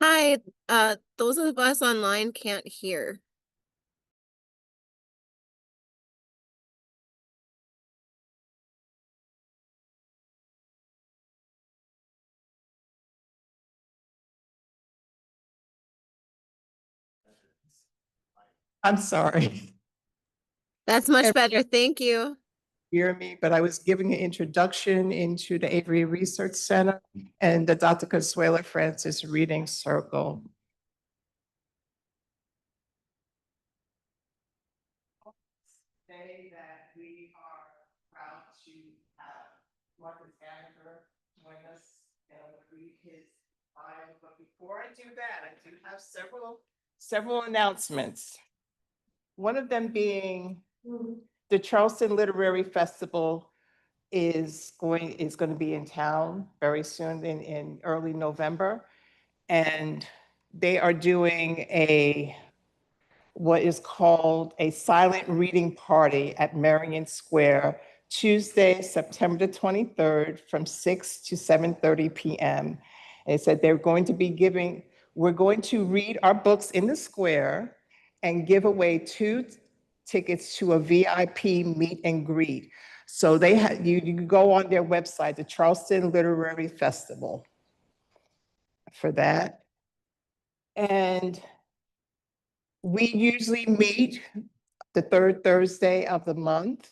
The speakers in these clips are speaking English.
Hi, those of us online can't hear. I'm sorry, That's much everyone better. Thank you. hear me, but I was giving an introduction into the Avery Research Center and the Dr. Conseula Francis Reading Circle. Say that we are proud to have Marcus Amaker join us and read his bio. But before I do that, I do have several announcements. One of them being the Charleston Literary Festival is going to be in town very soon in early November. And they are doing what is called a silent reading party at Marion Square, Tuesday, September the 23rd from 6 to 7:30 p.m. They said we're going to read our books in the square and give away 2 tickets to a VIP meet and greet. So you can go on their website, the Charleston Literary Festival, for that. And we usually meet the third Thursday of the month.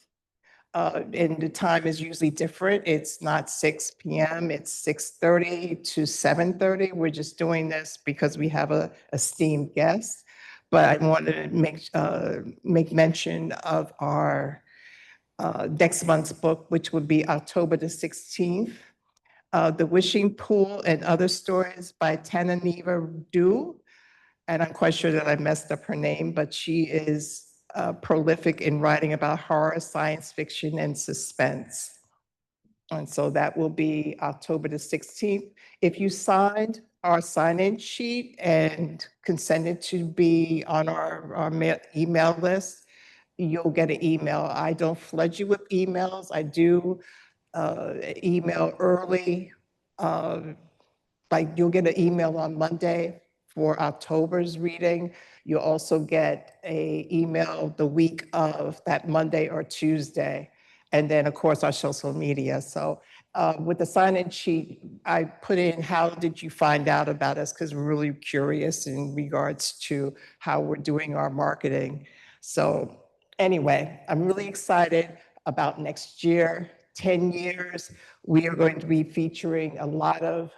And the time is usually different. It's not 6 p.m., it's 6:30 to 7:30. We're just doing this because we have a esteemed guest. But I wanted to make mention of our next month's book, which would be October the 16th. The Wishing Pool and Other Stories by Tananeva Dew. And I'm quite sure that I messed up her name, but she is prolific in writing about horror, science fiction, and suspense. And so that will be October the 16th. If you signed our sign-in sheet and consented to be on our email list, you'll get an email. I don't flood you with emails. I do email early. Like you'll get an email on Monday for October's reading. You'll also get an email the week of that Monday or Tuesday. And then, of course, our social media. So with the sign-in sheet, I put in how did you find out about us, because we're really curious in regards to how we're doing our marketing. So anyway, I'm really excited about next year, 10 years. We are going to be featuring a lot of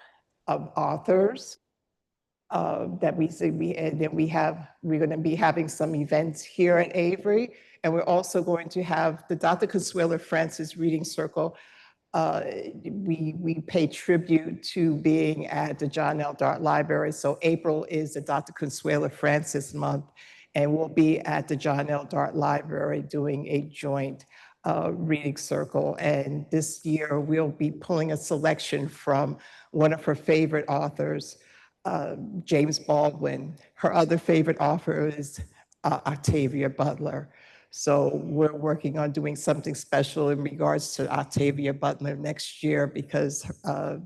authors that we see, and then we're going to be having some events here at Avery, and we're also going to have the Dr. Conseula Francis Reading Circle. We pay tribute to being at the John L. Dart Library. So April is the Dr. Conseula Francis month, and we'll be at the John L. Dart Library doing a joint reading circle. And this year we'll be pulling a selection from one of her favorite authors, James Baldwin. Her other favorite author is Octavia Butler. So we're working on doing something special in regards to Octavia Butler next year, because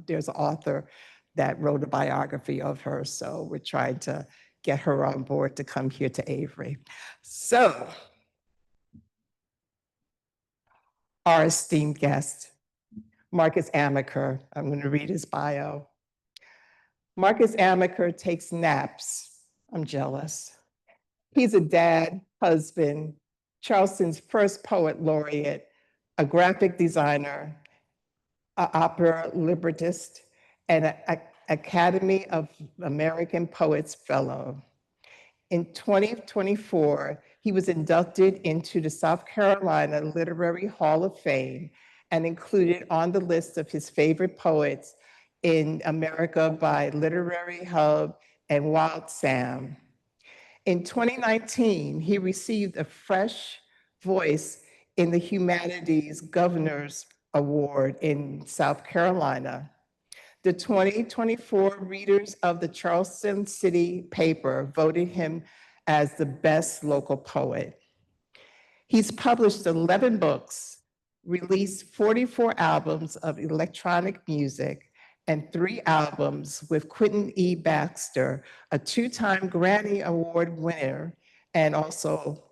there's an author that wrote a biography of her. So we're trying to get her on board to come here to Avery. So our esteemed guest, Marcus Amaker. I'm going to read his bio. Marcus Amaker takes naps. I'm jealous. He's a dad, husband, Charleston's first poet laureate, a graphic designer, an opera librettist, and an Academy of American Poets Fellow. In 2024, he was inducted into the South Carolina Literary Hall of Fame and included on the list of his favorite poets in America by Literary Hub and Wild Sam. In 2019, he received a Fresh Voice in the Humanities Governor's Award in South Carolina. The 2024 readers of the Charleston City paper voted him as the best local poet. He's published 11 books, released 44 albums of electronic music, and 3 albums with Quentin E. Baxter, a 2-time Grammy Award winner, and also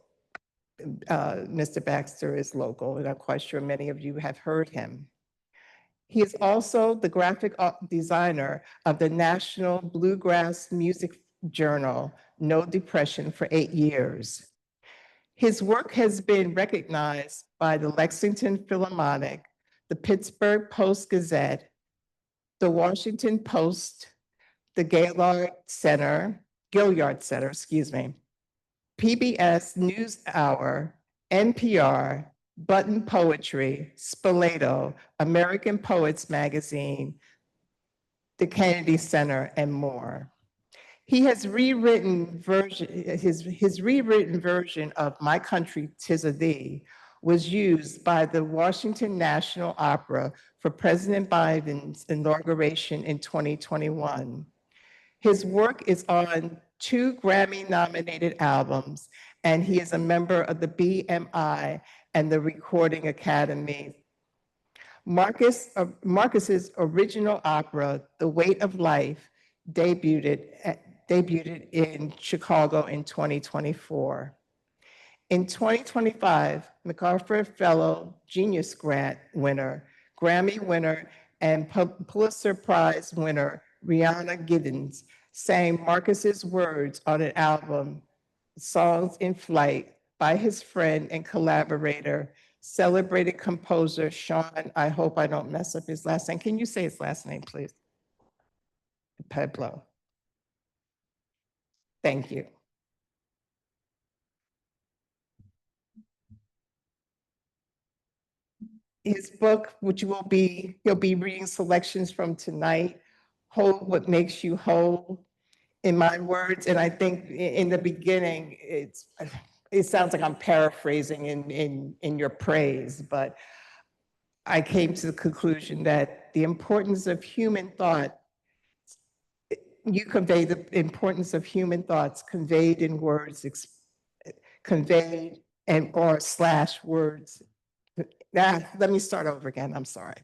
Mr. Baxter is local, and I'm quite sure many of you have heard him. He is also the graphic designer of the National Bluegrass Music Journal, No Depression, for 8 years. His work has been recognized by the Lexington Philharmonic, the Pittsburgh Post-Gazette, the Washington Post, the Gilliard Center, PBS NewsHour, NPR, Button Poetry, Spoleto, American Poets Magazine, the Kennedy Center, and more. He has his rewritten version of My Country, 'Tis of Thee was used by the Washington National Opera for President Biden's inauguration in 2021. His work is on 2 Grammy-nominated albums, and he is a member of the BMI and the Recording Academy. Marcus's original opera, The Weight of Life, debuted in Chicago in 2024. In 2025, MacArthur Fellow Genius Grant winner, Grammy winner, and Pulitzer Prize winner Rihanna Giddens sang Marcus's words on an album, Songs in Flight, by his friend and collaborator, celebrated composer Sean, I hope I don't mess up his last name. Can you say his last name, please? Pablo. Thank you. His book, which he'll be reading selections from tonight, Hold What Makes You Whole, in my words, and I think in the beginning, it sounds like I'm paraphrasing in your praise, but I came to the conclusion that the importance of human thought, you convey the importance of human thoughts conveyed in words, conveyed and or slash words. Let me start over again, I'm sorry.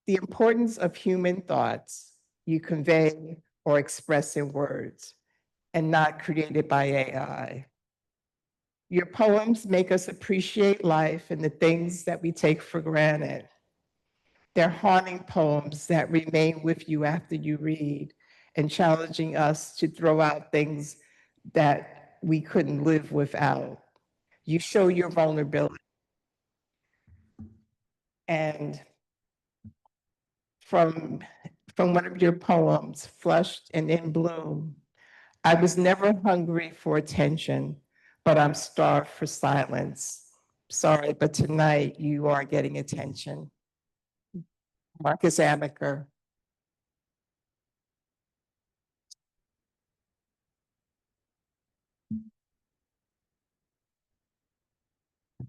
The importance of human thoughts you convey or express in words and not created by AI. Your poems make us appreciate life and the things that we take for granted. They're haunting poems that remain with you after you read and challenging us to throw out things that we couldn't live without. You show your vulnerability. And from one of your poems, Flushed and in Bloom, I was never hungry for attention, but I'm starved for silence. Sorry, but tonight you are getting attention. Marcus Amaker.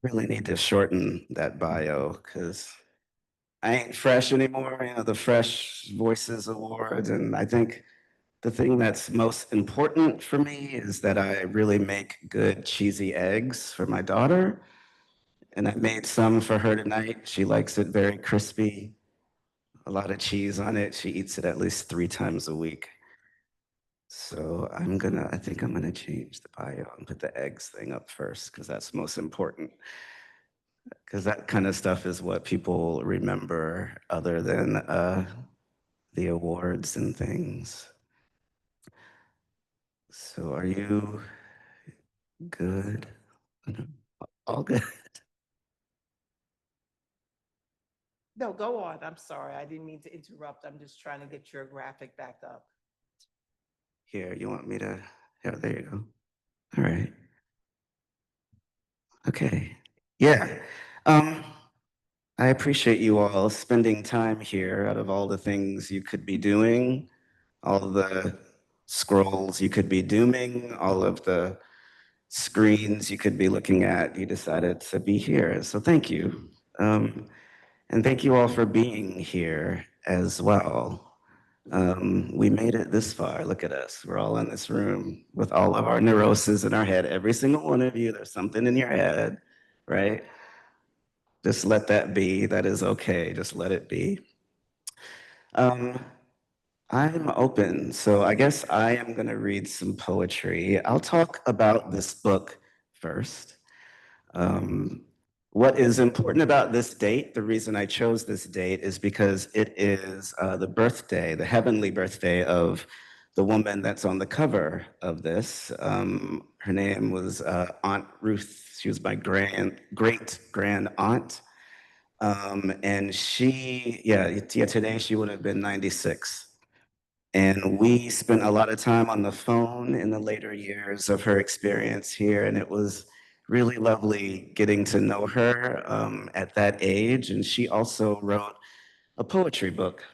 Really need to shorten that bio because I ain't fresh anymore, the Fresh Voices Awards. And I think the thing that's most important for me is that I really make good cheesy eggs for my daughter. And I made some for her tonight. She likes it very crispy, a lot of cheese on it. She eats it at least 3 times a week. So I think I'm gonna change the bio and put the eggs thing up first because that's most important. Because that kind of stuff is what people remember other than the awards and things. So are you good? All good? No, go on. I'm sorry. I didn't mean to interrupt. I'm just trying to get your graphic back up. Here, you want me to? Yeah, there you go. All right. Okay. Yeah. I appreciate you all spending time here out of all the things you could be doing, all the scrolls you could be dooming, all of the screens you could be looking at. You decided to be here. So thank you. And thank you all for being here as well. We made it this far. Look at us. We're all in this room with all of our neuroses in our head. Every single one of you, there's something in your head, right? Just let that be. That is okay. Just let it be. Um, I'm open, so I guess I am going to read some poetry. I'll talk about this book first. Um, what is important about this date, the reason I chose this date is because it is the birthday, the heavenly birthday of the woman that's on the cover of this. Her name was Aunt Ruth. She was my great grand aunt. And yeah, today she would have been 96. And we spent a lot of time on the phone in the later years of her experience here, and it was really lovely getting to know her at that age. And she also wrote a poetry book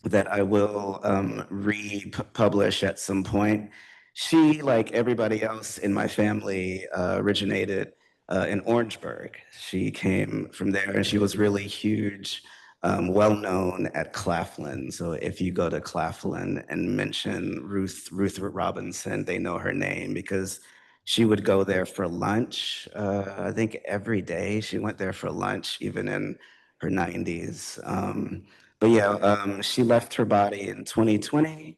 that I will republish at some point. She, like everybody else in my family, originated in Orangeburg. She came from there, and she was really huge, well known at Claflin. So if you go to Claflin and mention Ruth Robinson, they know her name because she would go there for lunch. I think every day she went there for lunch, even in her 90s. But yeah, she left her body in 2020.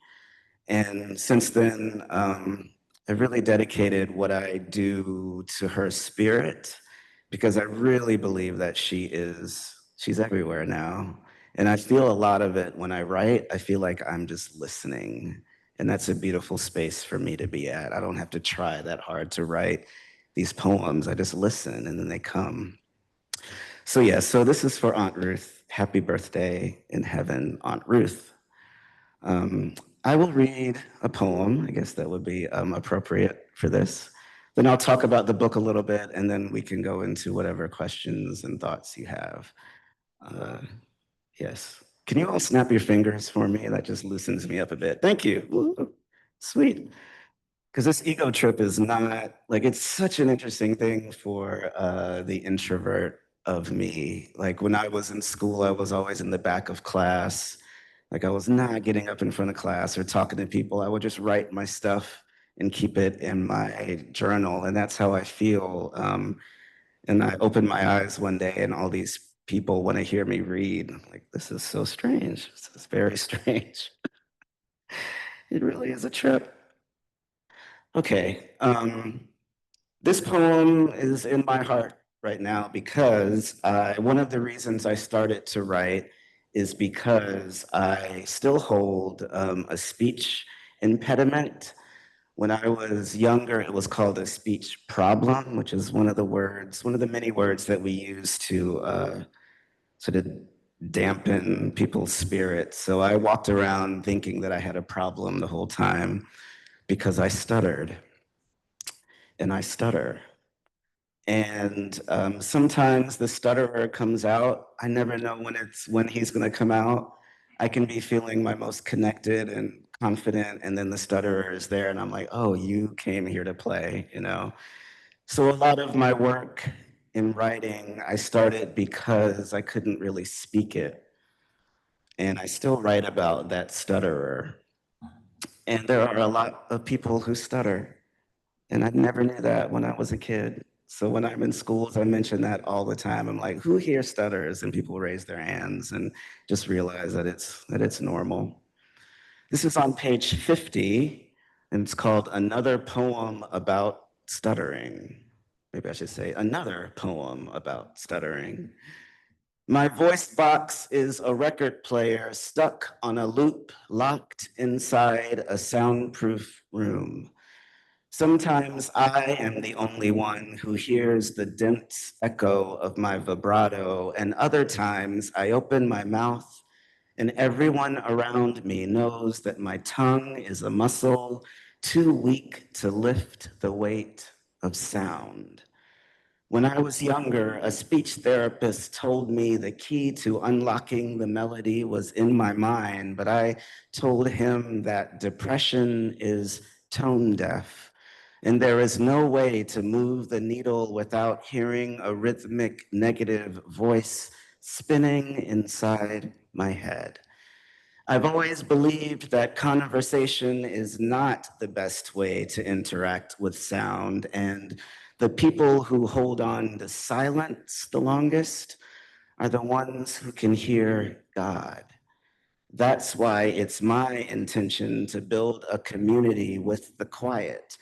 And since then, I've really dedicated what I do to her spirit because I really believe that she's everywhere now. And I feel a lot of it when I write. I feel like I'm just listening. And that's a beautiful space for me to be at. I don't have to try that hard to write these poems. I just listen and then they come. So yeah, so this is for Aunt Ruth. Happy birthday in heaven, Aunt Ruth. Um, I will read a poem. I guess that would be appropriate for this. Then I'll talk about the book a little bit, and then we can go into whatever questions and thoughts you have. Uh, yes. Can you all snap your fingers for me? That just loosens me up a bit. Thank you. Woo. Sweet. Because this ego trip is not like it's such an interesting thing for the introvert of me. Like when I was in school, I was always in the back of class. Like I was not getting up in front of class or talking to people. I would just write my stuff and keep it in my journal, and that's how I feel. And I opened my eyes one day, and all these people want to hear me read. I'm like, this is so strange. This is very strange. It really is a trip. Okay. This poem is in my heart right now because one of the reasons I started to write is because I still hold a speech impediment. When I was younger, it was called a speech problem, which is one of the many words that we use to sort of dampen people's spirits. So I walked around thinking that I had a problem the whole time because I stuttered and I stutter. And sometimes the stutterer comes out. I never know when he's going to come out. I can be feeling my most connected and confident, and then the stutterer is there, and I'm like, oh, you came here to play, you know. So a lot of my work in writing, I started because I couldn't really speak it, and I still write about that stutterer. And there are a lot of people who stutter. And I never knew that when I was a kid. So when I'm in schools, I mention that all the time. I'm like, who here stutters? And people raise their hands and just realize that it's normal. This is on page 50, and it's called Another Poem About Stuttering. Maybe I should say another poem about stuttering. My voice box is a record player stuck on a loop, locked inside a soundproof room. Sometimes I am the only one who hears the dense echo of my vibrato, and other times I open my mouth and everyone around me knows that my tongue is a muscle too weak to lift the weight of sound. When I was younger, a speech therapist told me the key to unlocking the melody was in my mind, but I told him that depression is tone deaf, and there is no way to move the needle without hearing a rhythmic negative voice spinning inside my head. I've always believed that conversation is not the best way to interact with sound, and the people who hold on to silence the longest are the ones who can hear God. That's why it's my intention to build a community with the quiet,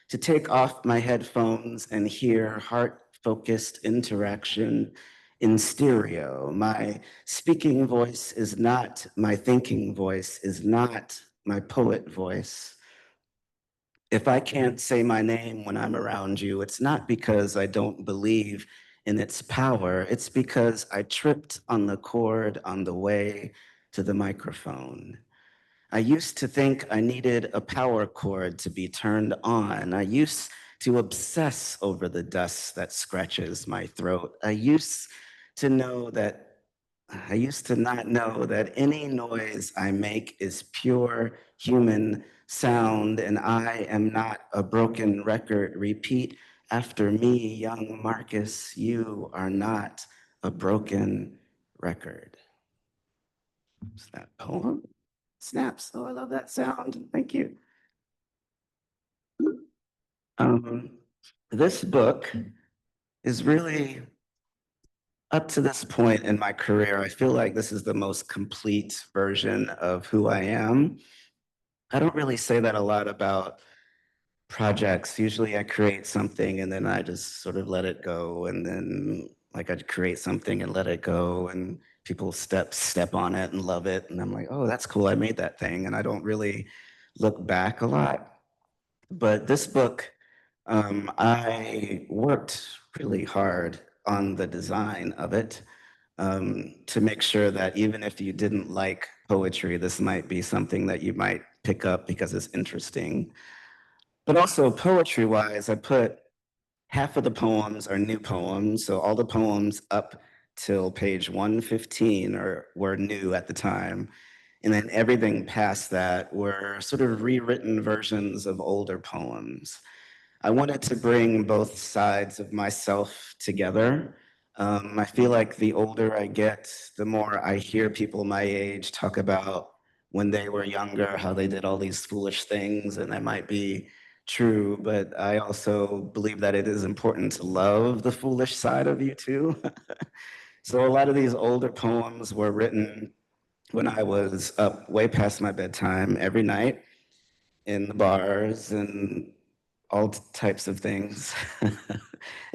to take off my headphones and hear heart-focused interaction in stereo. My speaking voice is not my thinking voice, is not my poet voice. If I can't say my name when I'm around you, it's not because I don't believe in its power, it's because I tripped on the cord on the way to the microphone. I used to think I needed a power cord to be turned on. I used to obsess over the dust that scratches my throat. To know that I used to not know that any noise I make is pure human sound, and I am not a broken record. Repeat after me, young Marcus, you are not a broken record. Is that poem? Snaps. Oh, I love that sound. Thank you. Um, this book is really up to this point in my career. I feel like this is the most complete version of who I am. I don't really say that a lot about projects. Usually I create something and then I just sort of let it go. And then like I'd create something and let it go and people step on it and love it. And I'm like, oh, that's cool. I made that thing. And I don't really look back a lot. But this book, I worked really hard on the design of it to make sure that even if you didn't like poetry, this might be something that you might pick up because it's interesting. But also poetry-wise, I put half of the poems are new poems, so all the poems up till page 115 were new at the time. And then everything past that were sort of rewritten versions of older poems. I wanted to bring both sides of myself together. I feel like the older I get, the more I hear people my age talk about when they were younger, how they did all these foolish things, and that might be true, but I also believe that it is important to love the foolish side of you too. So a lot of these older poems were written when I was up way past my bedtime every night in the bars and all types of things. And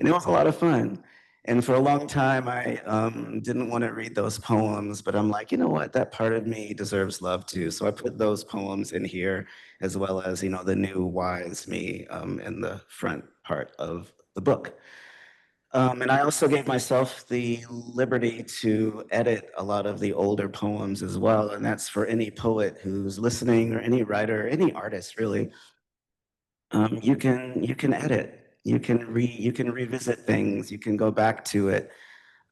it was a lot of fun. And for a long time, I didn't want to read those poems, but I'm like, you know what? That part of me deserves love too. So I put those poems in here, as well as, you know, the new wise me in the front part of the book. And I also gave myself the liberty to edit a lot of the older poems as well. And that's for any poet who's listening or any writer, any artist really. You can edit, you can revisit things, you can go back to it,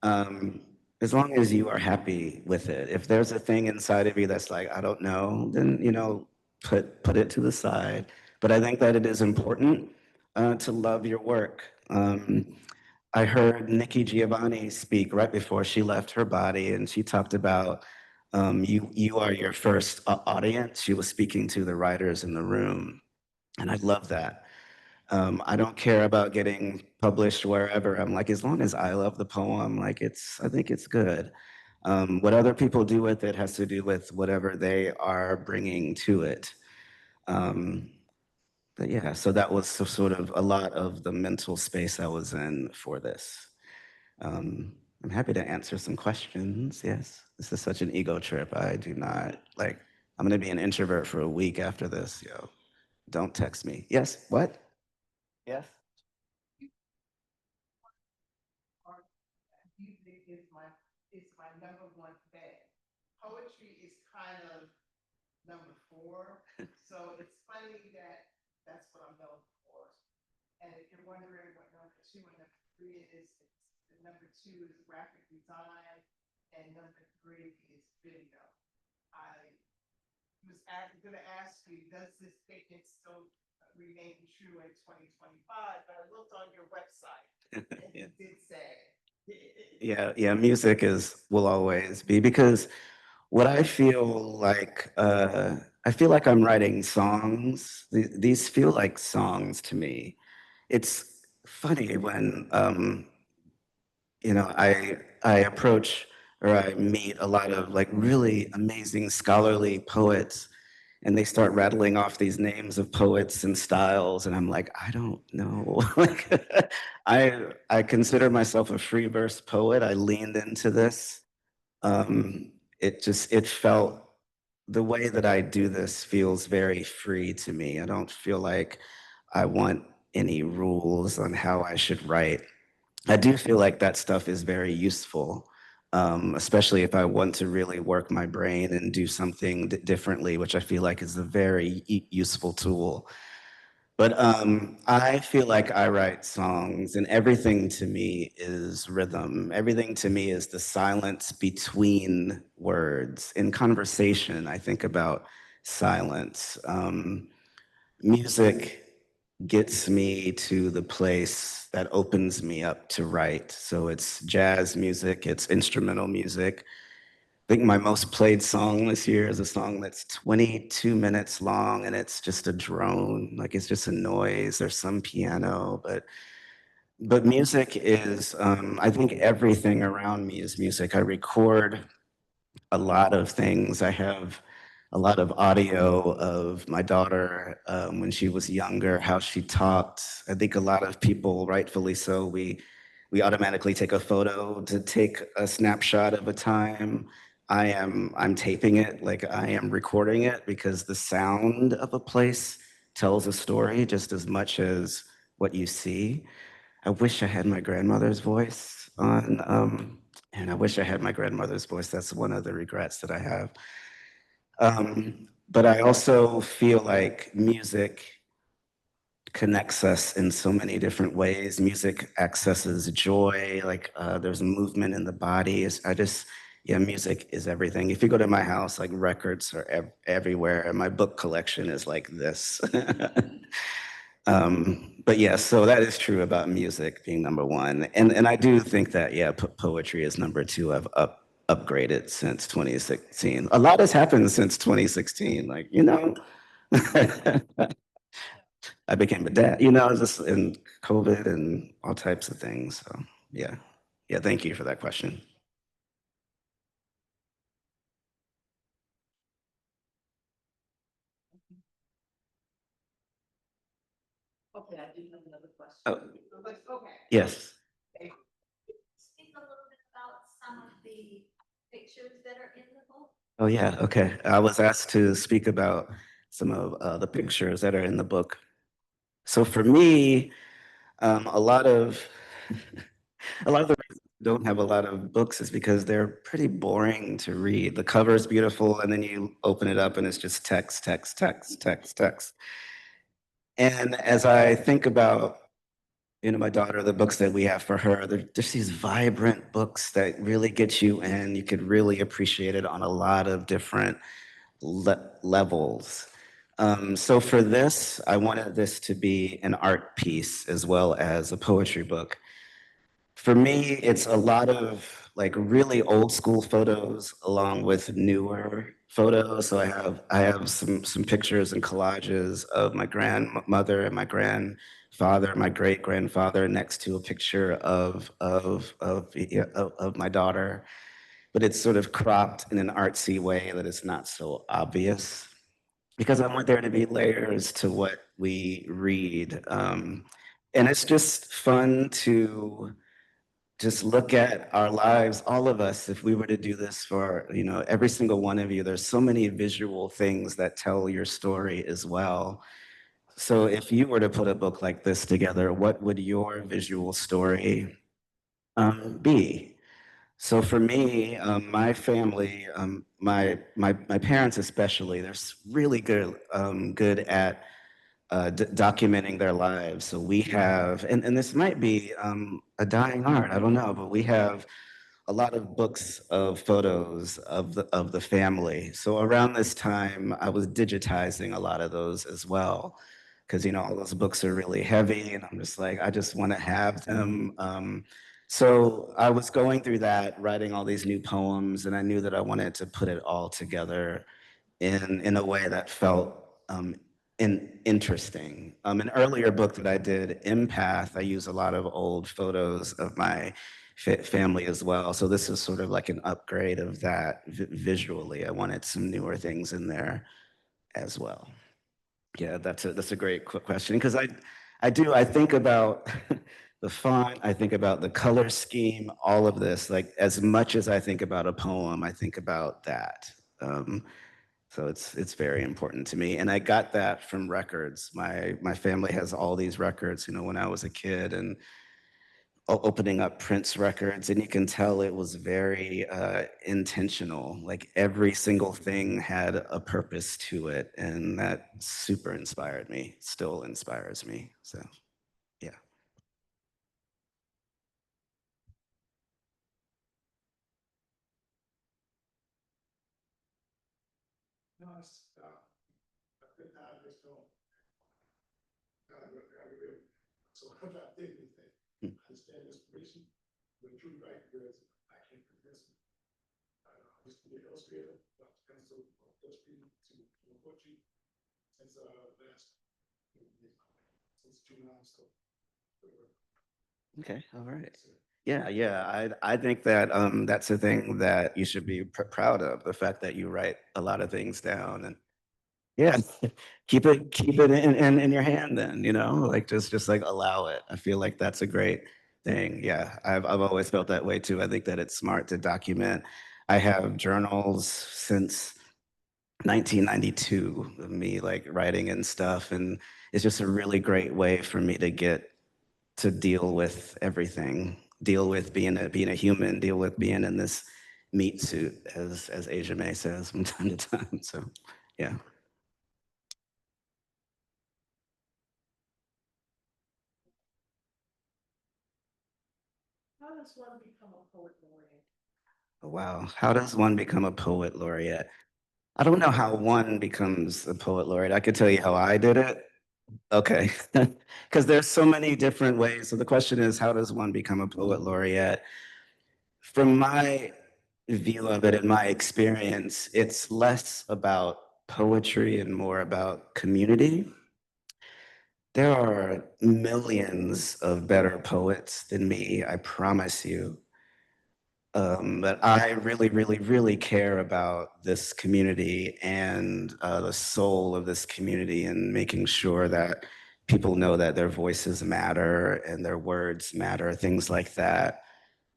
um, as long as you are happy with it. If there's a thing inside of you that's like, I don't know, then you know, put it to the side. But I think that it is important to love your work. I heard Nikki Giovanni speak right before she left her body, and she talked about you are your first audience. She was speaking to the writers in the room, and I love that. I don't care about getting published wherever. I'm like, as long as I love the poem, like I think it's good. What other people do with it has to do with whatever they are bringing to it. Um, but yeah, so that was sort of a lot of the mental space I was in for this. I'm happy to answer some questions. Yes, this is such an ego trip. I do not like, I'm gonna be an introvert for a week after this, yo. Don't text me. Yes, what? Yes. Art music is my number one thing. Poetry is kind of number four. So it's funny that that's what I'm known for. And if you're wondering what number two and number three is, number two is graphic design, and number three is video. I was going to ask you, does this statement still remain true in 2025? But I looked on your website, and Yeah. it did say. Yeah, music will always be because what I feel like I'm writing songs. These feel like songs to me. It's funny when you know, I approach or I meet a lot of like really amazing scholarly poets, and they start rattling off these names of poets and styles, and I'm like, I don't know. Like, I consider myself a free verse poet. I leaned into this. It felt, the way that I do this feels very free to me. I don't feel like I want any rules on how I should write. I do feel like that stuff is very useful, especially if I want to really work my brain and do something differently, which I feel like is a very useful tool. But I feel like I write songs, and everything to me is rhythm. Everything to me is the silence between words. In conversation, I think about silence. Music gets me to the place that opens me up to write. So it's jazz music, it's instrumental music. I think my most played song this year is a song that's 22 minutes long, and it's just a drone, like it's just a noise. There's some piano, but music is, I think everything around me is music. I record a lot of things. I have a lot of audio of my daughter when she was younger, how she talked. I think a lot of people, rightfully so, we automatically take a photo to take a snapshot of a time. I'm taping it, like I am recording it, because the sound of a place tells a story just as much as what you see. I wish I had my grandmother's voice on, and I wish I had my grandmother's voice. That's one of the regrets that I have. But I also feel like music connects us in so many different ways. Music accesses joy, like there's movement in the body. Yeah, music is everything. If you go to my house, like records are everywhere, and my book collection is like this. But yeah, so that is true about music being number one, and I do think that yeah, poetry is number two. I've upgraded since 2016. A lot has happened since 2016. Like I became a dad. Just in COVID and all types of things. So yeah, yeah. Thank you for that question. Okay, I do have another question. Oh, But, okay. yes. Speak a little bit about some of the pictures that are in the book? Oh yeah. Okay. I was asked to speak about some of the pictures that are in the book. So for me, a lot of the reasons I don't have a lot of books is because they're pretty boring to read. The cover is beautiful, and then you open it up, and it's just text, text, text, text, text. And as I think about, my daughter, the books that we have for her, there's these vibrant books that really get you in. You could really appreciate it on a lot of different levels. So for this, I wanted this to be an art piece as well as a poetry book. For me, it's a lot of like really old school photos along with newer photos. So I have some pictures and collages of my grandmother and my grandfather, my great grandfather, next to a picture of my daughter. But it's sort of cropped in an artsy way that is not so obvious, because I want there to be layers to what we read. And it's just fun to just look at our lives, all of us. If we were to do this for, every single one of you, there's so many visual things that tell your story as well. So if you were to put a book like this together, what would your visual story be? So for me, my family, my parents especially, they're really good at documenting their lives. So we have, and this might be a dying art, I don't know, but we have a lot of books of photos of the family. So around this time, I was digitizing a lot of those as well, because all those books are really heavy, and I'm just like, I just want to have them. So I was going through that, writing all these new poems, and I knew that I wanted to put it all together in a way that felt interesting. An earlier book that I did, Empath, I use a lot of old photos of my family as well. So this is sort of like an upgrade of that visually. I wanted some newer things in there as well. Yeah, that's a great question because I think about the font, I think about the color scheme, all of this. Like as much as I think about a poem, I think about that. Um, so it's very important to me, and I got that from records. My family has all these records. You know, when I was a kid, and opening up Prince records, and you can tell it was very intentional. Like every single thing had a purpose to it, and that super inspired me. Still inspires me. So yeah. No, it's, I think I just don't. So I'm not thinking anything. Hmm. I understand inspiration, but you're right, because I can't convince me. I used to be an illustrator, pencil, illustrating to poetry since last since June, so. Okay. All right. Yeah, yeah. I think that that's a thing that you should be proud of, the fact that you write a lot of things down. And yeah, keep it in your hand then, you know, like just like allow it. I feel like that's a great thing. Yeah, I've always felt that way too. I think that it's smart to document. I have journals since 1992 of me like writing and stuff, and it's just a really great way for me to get to deal with everything, deal with being a human, deal with being in this meat suit, as Asia May says from time to time. So yeah. How does one become a poet laureate? Wow. How does one become a poet laureate? I don't know how one becomes a poet laureate. I could tell you how I did it. Okay. Because there's so many different ways. So the question is, how does one become a poet laureate? From my view of it and my experience, it's less about poetry and more about community. There are millions of better poets than me, I promise you. But I really, really, really care about this community and the soul of this community and making sure that people know that their voices matter and their words matter, things like that.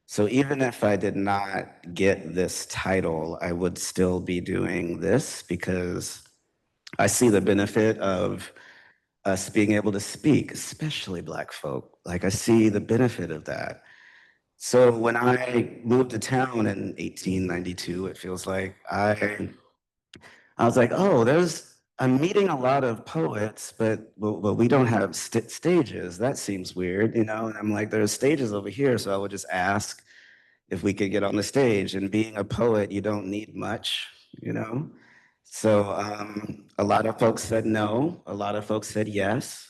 So even if I did not get this title, I would still be doing this because I see the benefit of us being able to speak, especially Black folk. Like I see the benefit of that. So when I moved to town in 1892, it feels like I was like, oh, I'm meeting a lot of poets, but we don't have stages. That seems weird, you know? And I'm like, there's stages over here. So I would just ask if we could get on the stage. And being a poet, you don't need much, you know? So a lot of folks said no. A lot of folks said yes.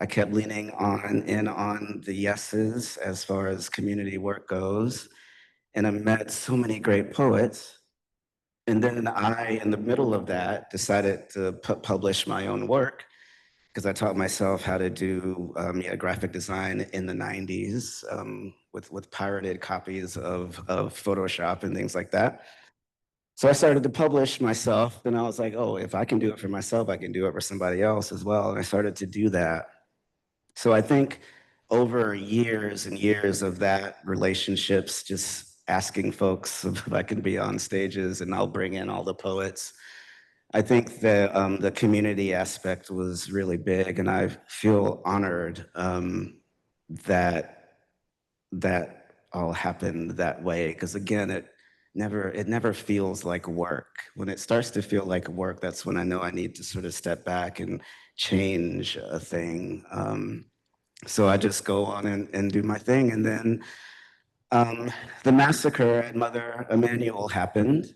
I kept leaning on the yeses as far as community work goes. And I met so many great poets. And then I, in the middle of that, decided to publish my own work because I taught myself how to do graphic design in the 90s with pirated copies of Photoshop and things like that. So I started to publish myself, and I was like, oh, if I can do it for myself, I can do it for somebody else as well. And I started to do that. So I think over years and years of that relationships, just asking folks if I can be on stages and I'll bring in all the poets. I think the community aspect was really big, and I feel honored that that all happened that way. Because again, it never feels like work. When it starts to feel like work, that's when I know I need to sort of step back and change a thing. So I just go on and do my thing. And then the massacre at Mother Emanuel happened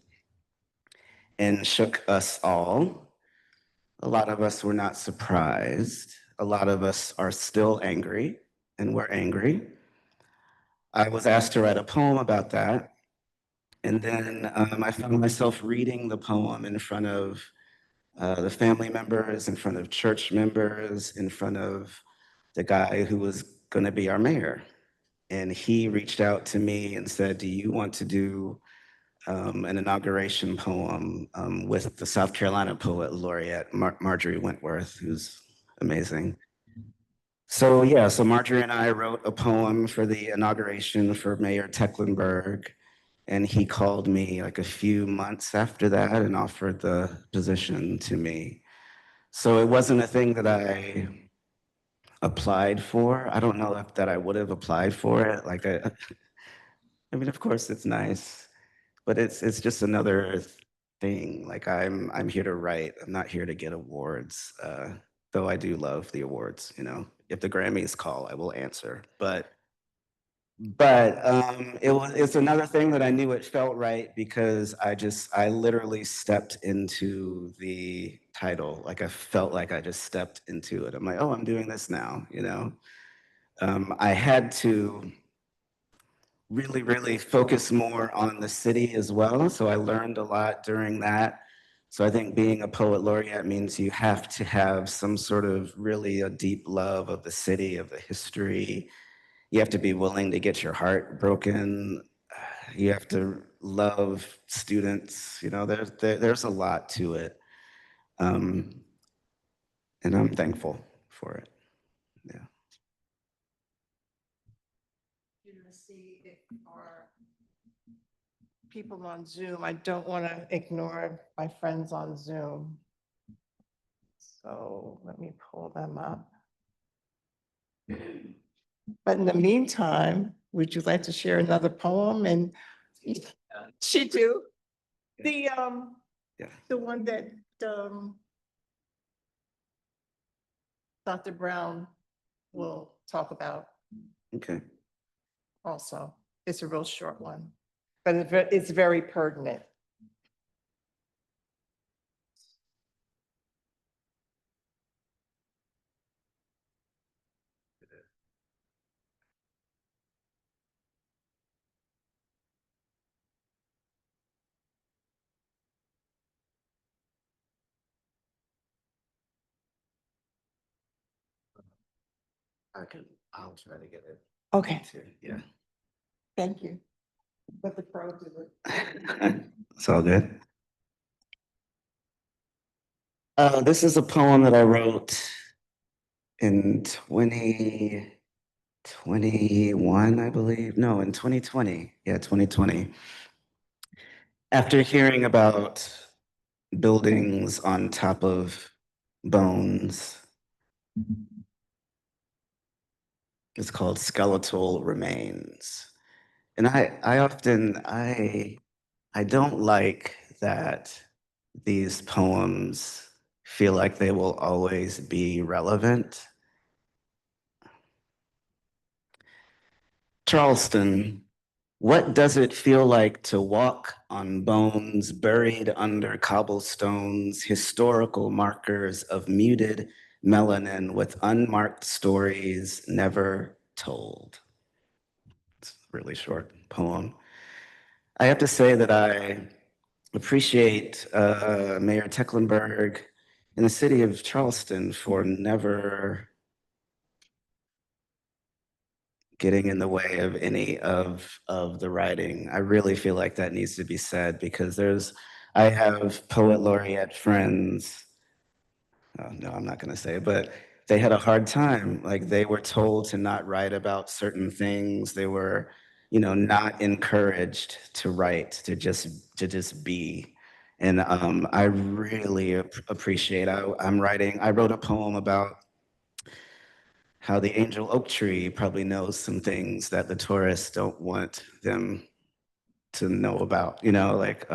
and shook us all. A lot of us were not surprised. A lot of us are still angry, and we're angry. I was asked to write a poem about that. And then I found myself reading the poem in front of the family members, in front of church members, in front of the guy who was going to be our mayor. and he reached out to me and said, "Do you want to do an inauguration poem with the South Carolina poet laureate Marjorie Wentworth, who's amazing?" So yeah, so Marjorie and I wrote a poem for the inauguration for Mayor Tecklenburg, and he called me like a few months after that and offered the position to me. So it wasn't a thing that I applied for. I don't know if that I would have applied for it. I mean, of course it's nice, but it's just another thing. Like I'm here to write. I'm not here to get awards. Though I do love the awards, you know. If the Grammys call, I will answer. But it's another thing that I knew it felt right because I literally stepped into the title. Like I felt like I just stepped into it. I'm like, oh, I'm doing this now, you know. I had to really, really focus more on the city as well. So I learned a lot during that. So I think being a poet laureate means you have to have some sort of really a deep love of the city, of the history. You have to be willing to get your heart broken. You have to love students. You know, there's a lot to it. Um, and I'm thankful for it. Yeah. To see if our people on Zoom, I don't want to ignore my friends on Zoom. So let me pull them up. But in the meantime, would you like to share another poem? And she do. Yeah. The one that Dr. Brown will talk about Okay. also. It's a real short one, but it's very pertinent. I'll try to get it. Okay, Yeah. thank you. Let the pro do it. It's all good. This is a poem that I wrote in 2021, I believe. No, in 2020. Yeah, 2020. After hearing about buildings on top of bones, it's called Skeletal Remains. And I don't like that these poems feel like they will always be relevant. Charleston, what does it feel like to walk on bones buried under cobblestones, historical markers of muted melanin with unmarked stories never told? It's a really short poem. I have to say that I appreciate Mayor Tecklenburg and the city of Charleston for never getting in the way of any of the writing. I really feel like that needs to be said because I have poet laureate friends. Oh, no, I'm not going to say it, but they had a hard time. Like they were told to not write about certain things. They were, you know, not encouraged to write, to just be. And I really appreciate. I wrote a poem about how the angel oak tree probably knows some things that the tourists don't want them to know about, you know, like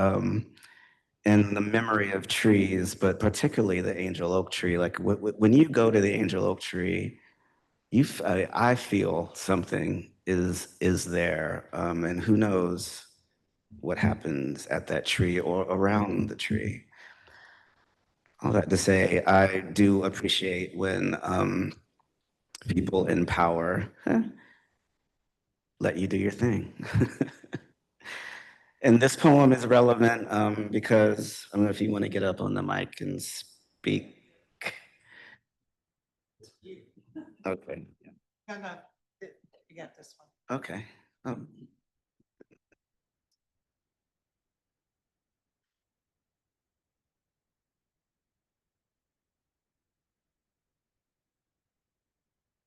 and the memory of trees, but particularly the angel oak tree. Like when you go to the angel oak tree, I feel something is there, and who knows what happens at that tree or around the tree. All that to say, I do appreciate when people in power let you do your thing. And this poem is relevant because I don't know if you want to get up on the mic and speak. Okay. No, no, you got this one. Okay. Um,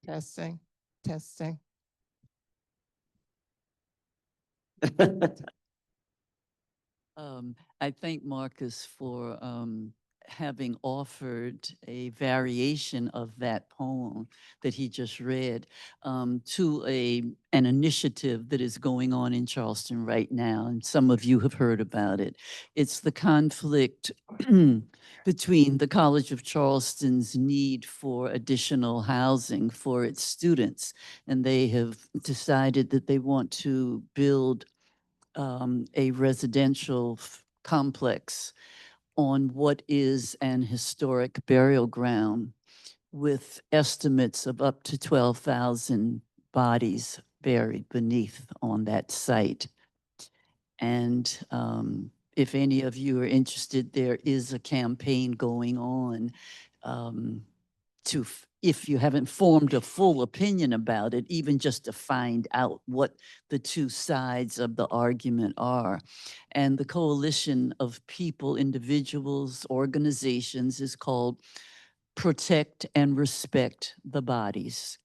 Testing, testing. I thank Marcus for having offered a variation of that poem that he just read to an initiative that is going on in Charleston right now, and some of you have heard about it. It's the conflict between the College of Charleston's need for additional housing for its students, and they have decided that they want to build a residential complex on what is an historic burial ground with estimates of up to 12,000 bodies buried beneath on that site. And if any of you are interested, there is a campaign going on um, if you haven't formed a full opinion about it, even just to find out what the two sides of the argument are. And the coalition of people, individuals, organizations is called Protect and Respect the Bodies.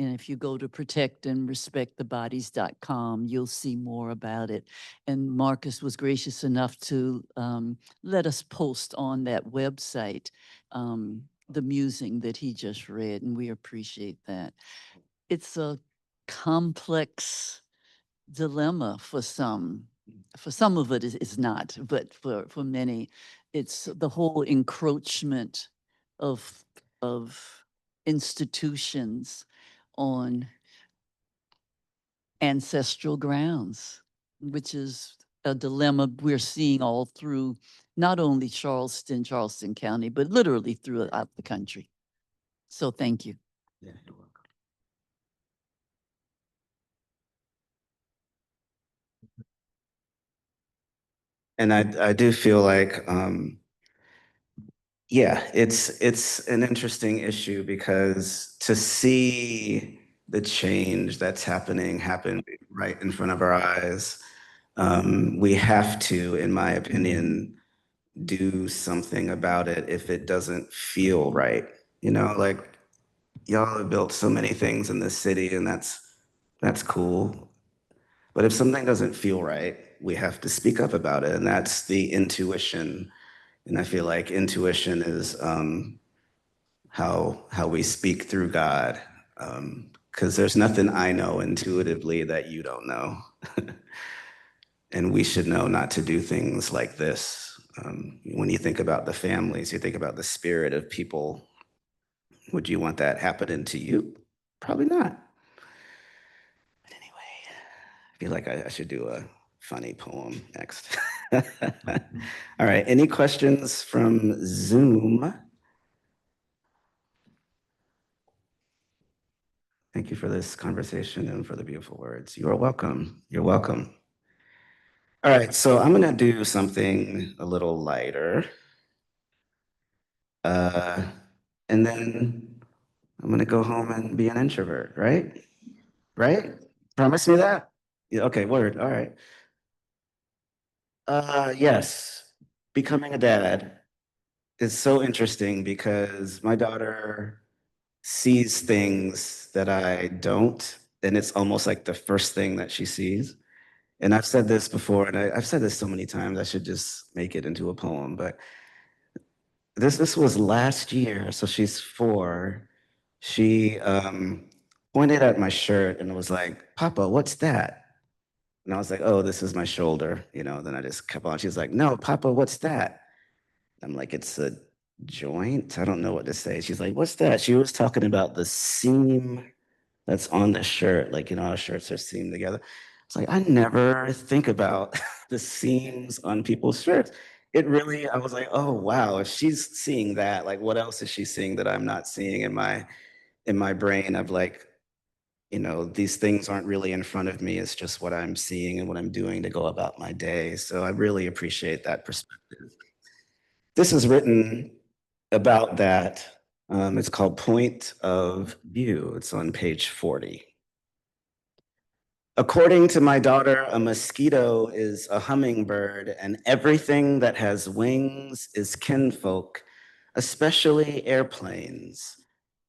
And if you go to protectandrespectthebodies.com, you'll see more about it. And Marcus was gracious enough to let us post on that website the musing that he just read, and we appreciate that. It's a complex dilemma for some. For some of it is not, but for many, it's the whole encroachment of institutions on ancestral grounds, which is a dilemma we're seeing all through not only Charleston County, but literally throughout the country. So thank you. yeah, you're welcome. And I do feel like, yeah, it's an interesting issue because to see the change that's happen right in front of our eyes, we have to, in my opinion, do something about it if it doesn't feel right. You know, like y'all have built so many things in this city, and that's cool. But if something doesn't feel right, we have to speak up about it, and that's the intuition. And I feel like intuition is how we speak through God, because there's nothing I know intuitively that you don't know, and we should know not to do things like this. When you think about the families, you think about the spirit of people. Would you want that happening to you? Probably not. But anyway, I feel like I should do a funny poem next. All right. Any questions from Zoom? Thank you for this conversation and for the beautiful words. You are welcome. You're welcome. All right. So I'm going to do something a little lighter. Uh, and then I'm going to go home and be an introvert, right? Right? Promise me that? Yeah, okay, word. All right. Yes, becoming a dad is so interesting because my daughter sees things that I don't, and it's almost like the first thing that she sees. And I've said this before, and I've said this so many times, I should just make it into a poem. But this was last year, so she's 4. She pointed at my shirt and was like, "Papa, what's that?" And I was like, "Oh, this is my shoulder." Then I just kept on. She's like, "No, Papa, what's that?" I'm like, "It's a joint." I don't know what to say. She's like, "What's that?" She was talking about the seam that's on the shirt. Like, our shirts are seamed together. It's like, I never think about the seams on people's shirts. I was like, oh wow, if she's seeing that, like what else is she seeing that I'm not seeing in my brain of like, these things aren't really in front of me. It's just what I'm seeing and what I'm doing to go about my day. So I really appreciate that perspective. This is written about that. It's called Point of View. It's on page 40. According to my daughter, a mosquito is a hummingbird, and everything that has wings is kinfolk, especially airplanes.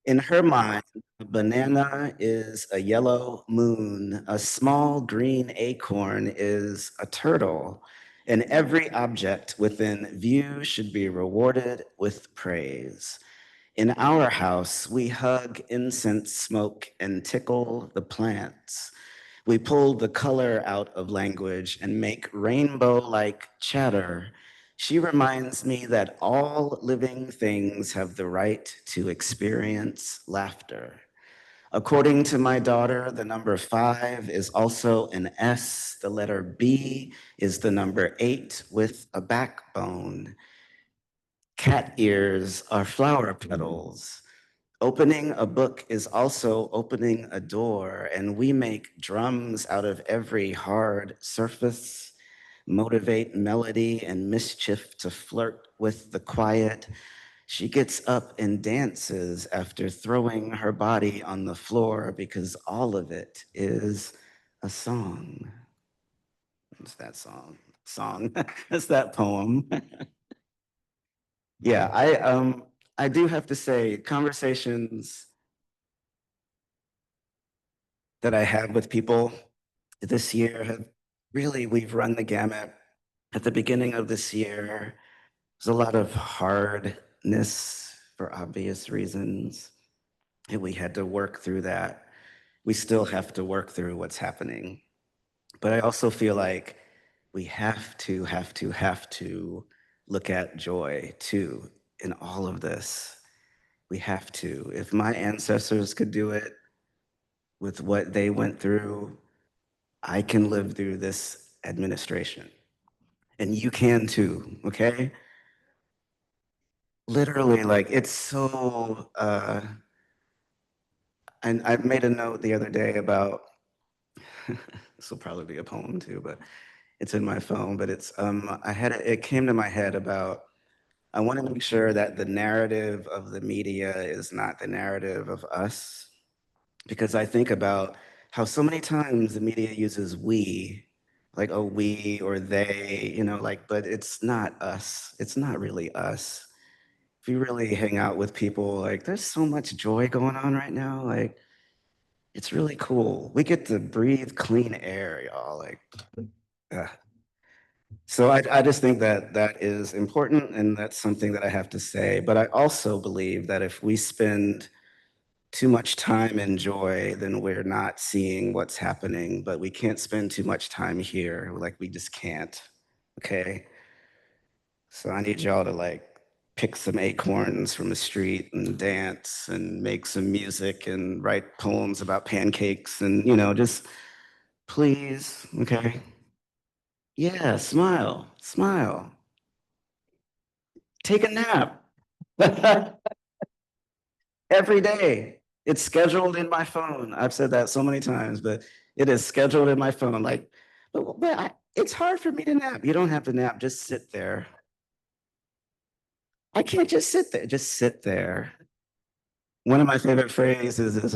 In her mind, a banana is a yellow moon, a small green acorn is a turtle, and every object within view should be rewarded with praise. In our house, we hug incense smoke and tickle the plants. We pull the color out of language and make rainbow-like chatter. She reminds me that all living things have the right to experience laughter. According to my daughter, the number 5 is also an S. The letter B is the number 8 with a backbone. Cat ears are flower petals. Opening a book is also opening a door, and we make drums out of every hard surface, motivate melody and mischief to flirt with the quiet. She gets up and dances after throwing her body on the floor because all of it is a song. What's that song? Song. That's that poem. Yeah, I do have to say, conversations that I have with people this year have really, we've run the gamut. At the beginning of this year, there's a lot of hardness for obvious reasons, and we had to work through that. We still have to work through what's happening. But I also feel like we have to look at joy too in all of this. We have to. If my ancestors could do it with what they went through, I can live through this administration. And you can too, okay? Literally, like it's so and I made a note the other day about this will probably be a poem too, but it's in my phone, but it's it came to my head about I want to make sure that the narrative of the media is not the narrative of us. Because I think about how so many times the media uses we, like, oh, we or they, like, but it's not us. It's not really us. If you really hang out with people, like, there's so much joy going on right now. Like, it's really cool. We get to breathe clean air, y'all. Like, uh. So I just think that that is important, and that's something that I have to say. But I also believe that if we spend too much time in joy, then we're not seeing what's happening. But we can't spend too much time here. Like, we just can't. Okay. So I need y'all to like pick some acorns from the street and dance and make some music and write poems about pancakes and, just please. Okay. Yeah. Smile. Smile. Take a nap. Every day. It's scheduled in my phone. I've said that so many times, but it is scheduled in my phone. Like, it's hard for me to nap. You don't have to nap. Just sit there. I can't just sit there. Just sit there. One of my favorite phrases is,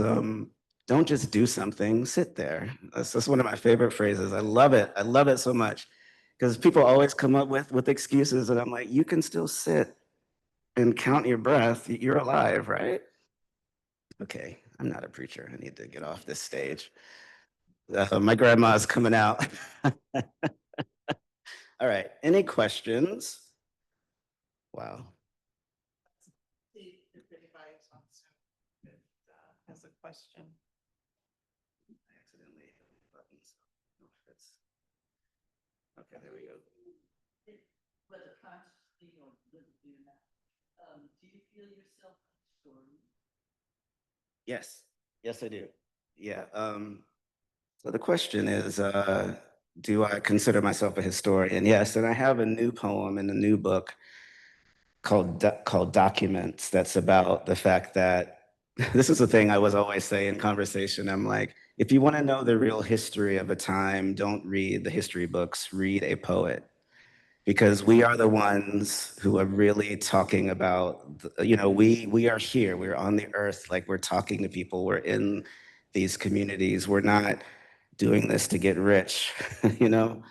don't just do something, sit there. That's one of my favorite phrases. I love it. I love it so much because people always come up with excuses, and I'm like, you can still sit and count your breath. You're alive, right? Okay, I'm not a preacher. I need to get off this stage. My grandma's coming out. All right, any questions? Wow. See if anybody wants to, has a question. I accidentally hit the buttons. Okay, there we go. Whether consciously or deliberately or not, do you feel yourself a historian? Yes, yes, I do. Yeah. So the question is, do I consider myself a historian? Yes, and I have a new poem in a new book called Documents that's about the fact that this is the thing I was always saying in conversation. I'm like, if you want to know the real history of a time, don't read the history books, read a poet. Because we are the ones who are really talking about, we are here, we're on the earth, like we're talking to people, we're in these communities, we're not doing this to get rich, you know?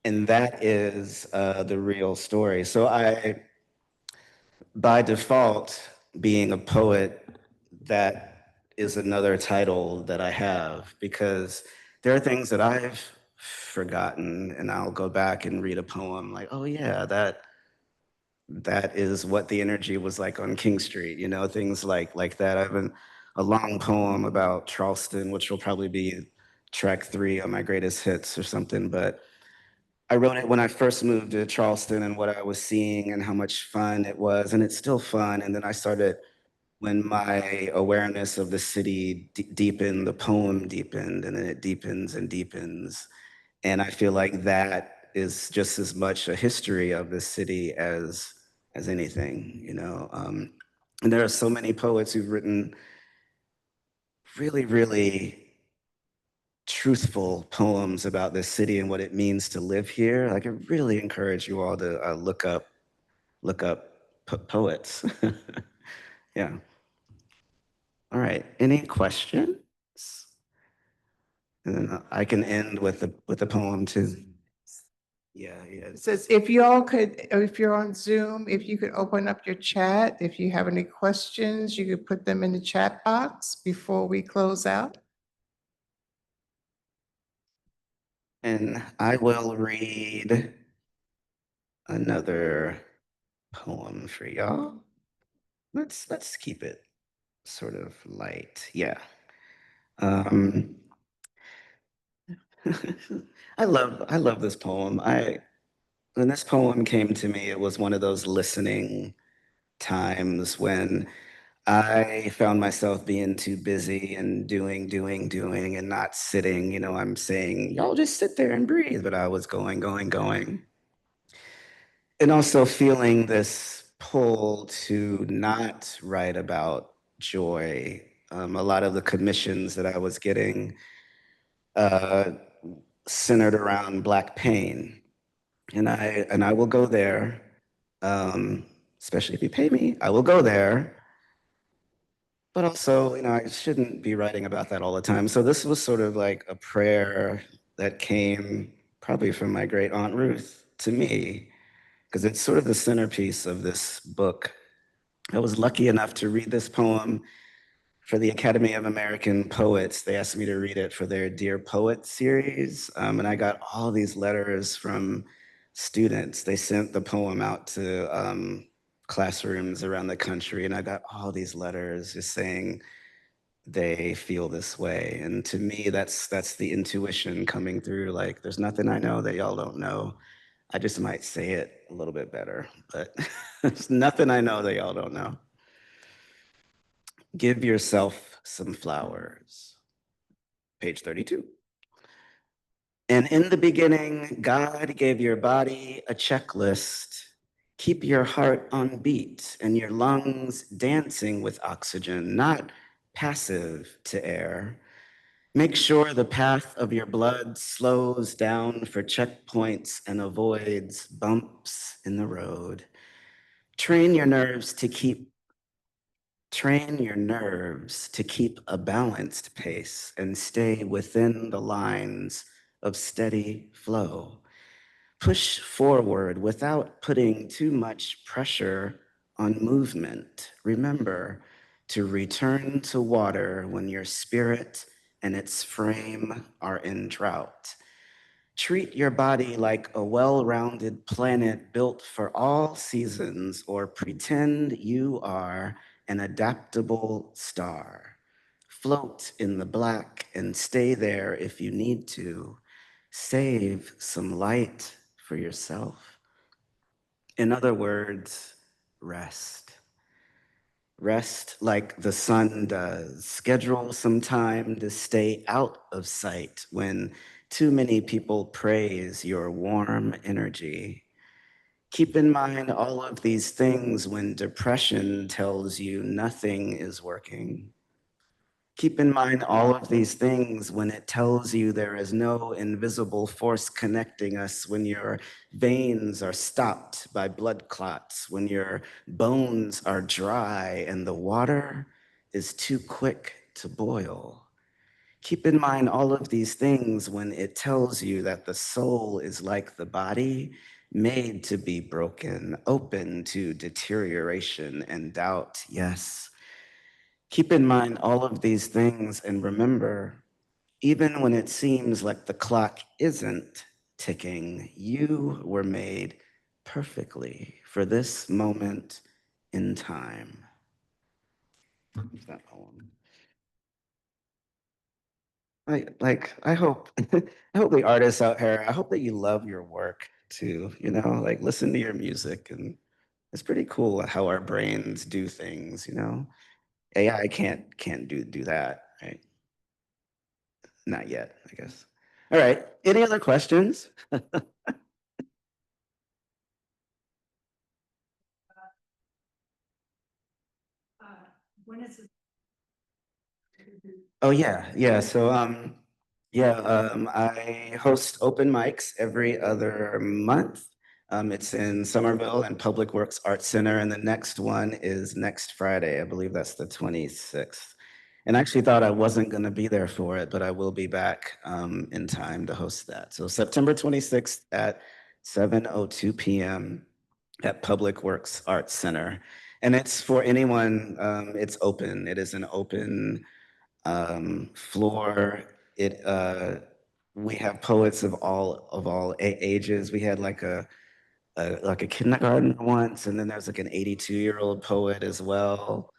And that is the real story. So I, by default, being a poet, that is another title that I have because there are things that I've forgotten and I'll go back and read a poem like, oh yeah, that is what the energy was like on King Street, you know, things like that. I have a long poem about Charleston, which will probably be track 3 on my greatest hits or something, but I wrote it when I first moved to Charleston and what I was seeing and how much fun it was, and it's still fun. And then I started, when my awareness of the city deepened, the poem deepened, and then it deepens and deepens. And I feel like that is just as much a history of the city as anything, you know. And there are so many poets who've written really, really truthful poems about this city and what it means to live here. Like, I really encourage you all to look up poets. Yeah. All right. Any questions? And then I can end with the poem too. Yeah, yeah. It says, if you all could, if you're on Zoom, if you could open up your chat, if you have any questions, you could put them in the chat box before we close out. And I will read another poem for y'all. Let's keep it sort of light. Yeah. Um, I love this poem. When this poem came to me, it was one of those listening times when I found myself being too busy and doing, and not sitting. You know, I'm saying, y'all just sit there and breathe, but I was going. And also feeling this pull to not write about joy. A lot of the commissions that I was getting uh, centered around Black pain. And I will go there, um, especially if you pay me, I will go there. But also, you know, I shouldn't be writing about that all the time. So this was sort of like a prayer that came probably from my great Aunt Ruth to me, because it's sort of the centerpiece of this book. I was lucky enough to read this poem for the Academy of American Poets. They asked me to read it for their Dear Poet series. And I got all these letters from students. They sent the poem out to classrooms around the country, and I got all these letters just saying they feel this way. And to me, that's the intuition coming through. Like, there's nothing I know that y'all don't know. I just might say it a little bit better, but there's nothing I know that y'all don't know. Give yourself some flowers. Page 32. And in the beginning, God gave your body a checklist. Keep your heart on beat and your lungs dancing with oxygen, not passive to air. Make sure the path of your blood slows down for checkpoints and avoids bumps in the road. Train your nerves to keep a balanced pace and stay within the lines of steady flow. Push forward without putting too much pressure on movement. Remember to return to water when your spirit and its frame are in drought. Treat your body like a well-rounded planet built for all seasons, or pretend you are an adaptable star. Float in the black and stay there if you need to. Save some light for yourself. In other words, rest. Rest like the sun does. Schedule some time to stay out of sight when too many people praise your warm energy. Keep in mind all of these things when depression tells you nothing is working. Keep in mind all of these things when it tells you there is no invisible force connecting us, when your veins are stopped by blood clots, when your bones are dry and the water is too quick to boil. Keep in mind all of these things when it tells you that the soul is like the body, made to be broken, open to deterioration and doubt. Yes. Keep in mind all of these things and remember, even when it seems like the clock isn't ticking, you were made perfectly for this moment in time. That poem. I hope I hope the artists out here, I hope that you love your work too, you know, like listen to your music and it's pretty cool how our brains do things, you know. AI can't do that, right? Not yet, I guess. All right. Any other questions? When is it? Oh yeah. So I host open mics every other month. It's in Somerville and Public Works Art Center, and the next one is next Friday. I believe that's the 26th. And I actually thought I wasn't going to be there for it, but I will be back in time to host that. So September 26th at 7:02 p.m. at Public Works Art Center. And it's for anyone, it's open. It is an open floor. We have poets of all ages. We had like a kindergarten once, and then there's like an 82-year-old poet as well.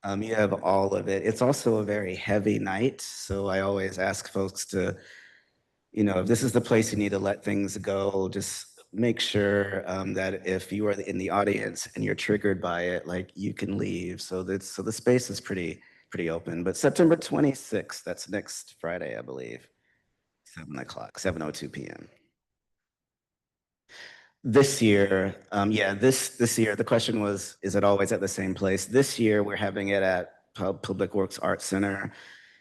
You have all of it. It's also a very heavy night, so I always ask folks to, you know, if this is the place you need to let things go, just make sure that if you are in the audience and you're triggered by it, like you can leave. So the space is pretty open. But September 26th, that's next Friday, I believe, 7 o'clock, 7:02 p.m. This year, yeah, this year, the question was, is it always at the same place? This year, we're having it at Public Works Art Center.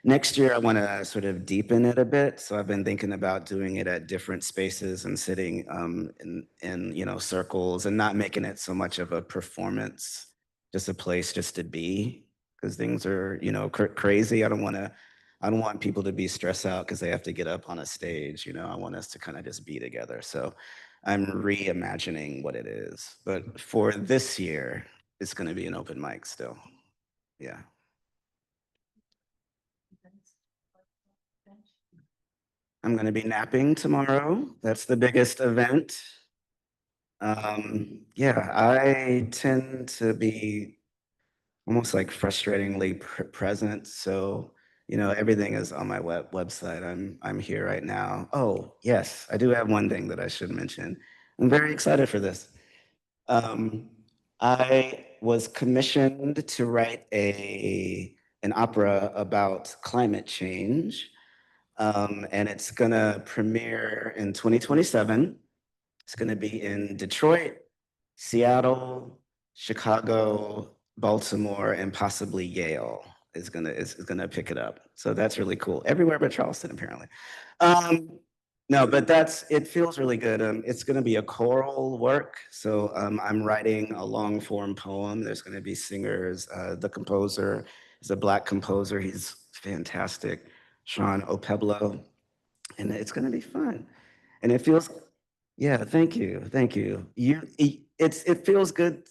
Next year, I want to sort of deepen it a bit. So I've been thinking about doing it at different spaces and sitting in you know circles and not making it so much of a performance, just a place just to be. Because things are you know crazy. I don't want people to be stressed out because they have to get up on a stage. You know, I want us to kind of just be together. So I'm reimagining what it is. But for this year, it's going to be an open mic still. Yeah. I'm going to be napping tomorrow. That's the biggest event. Yeah, I tend to be almost like frustratingly present. So, you know, everything is on my website. I'm here right now. Oh, yes, I do have one thing that I should mention. I'm very excited for this. Um, I was commissioned to write an opera about climate change. And it's gonna premiere in 2027. It's gonna be in Detroit, Seattle, Chicago, Baltimore, and possibly Yale is gonna pick it up. So that's really cool. Everywhere but Charleston, apparently. Um, no, but it feels really good. It's gonna be a choral work. So I'm writing a long form poem. There's gonna be singers. The composer is a Black composer. He's fantastic. Sean Opeblo, and it's going to be fun. And it feels, yeah, thank you. It feels good.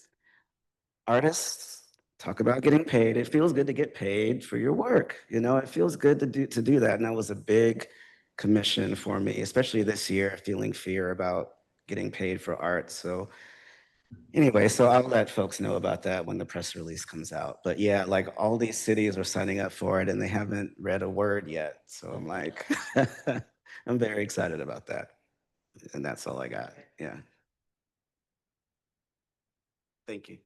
Artists talk about getting paid. It feels good to get paid for your work. You know, it feels good to do that. And that was a big commission for me, especially this year, feeling fear about getting paid for art. So anyway, so I'll let folks know about that when the press release comes out. But yeah, like all these cities are signing up for it and they haven't read a word yet. So I'm like, I'm very excited about that. And that's all I got. Yeah. Thank you.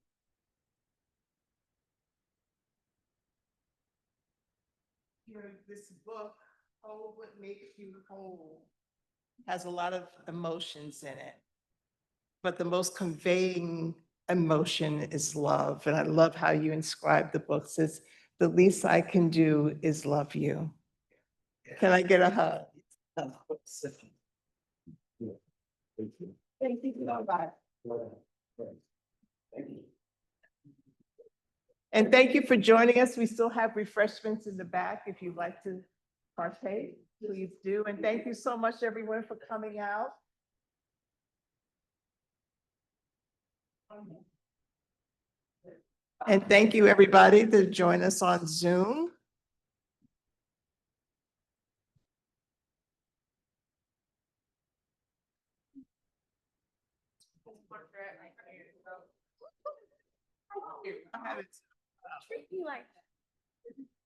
This book, Oh, What Makes You Whole, has a lot of emotions in it. But the most conveying emotion is love. And I love how you inscribe the book. It says, the least I can do is love you. Can I get a hug? Of course. Thank you. Thank you so much. Thank you. And thank you for joining us. We still have refreshments in the back if you'd like to partake, please do. And thank you so much, everyone, for coming out. And thank you, everybody, to join us on Zoom. I have it. Treat me like that.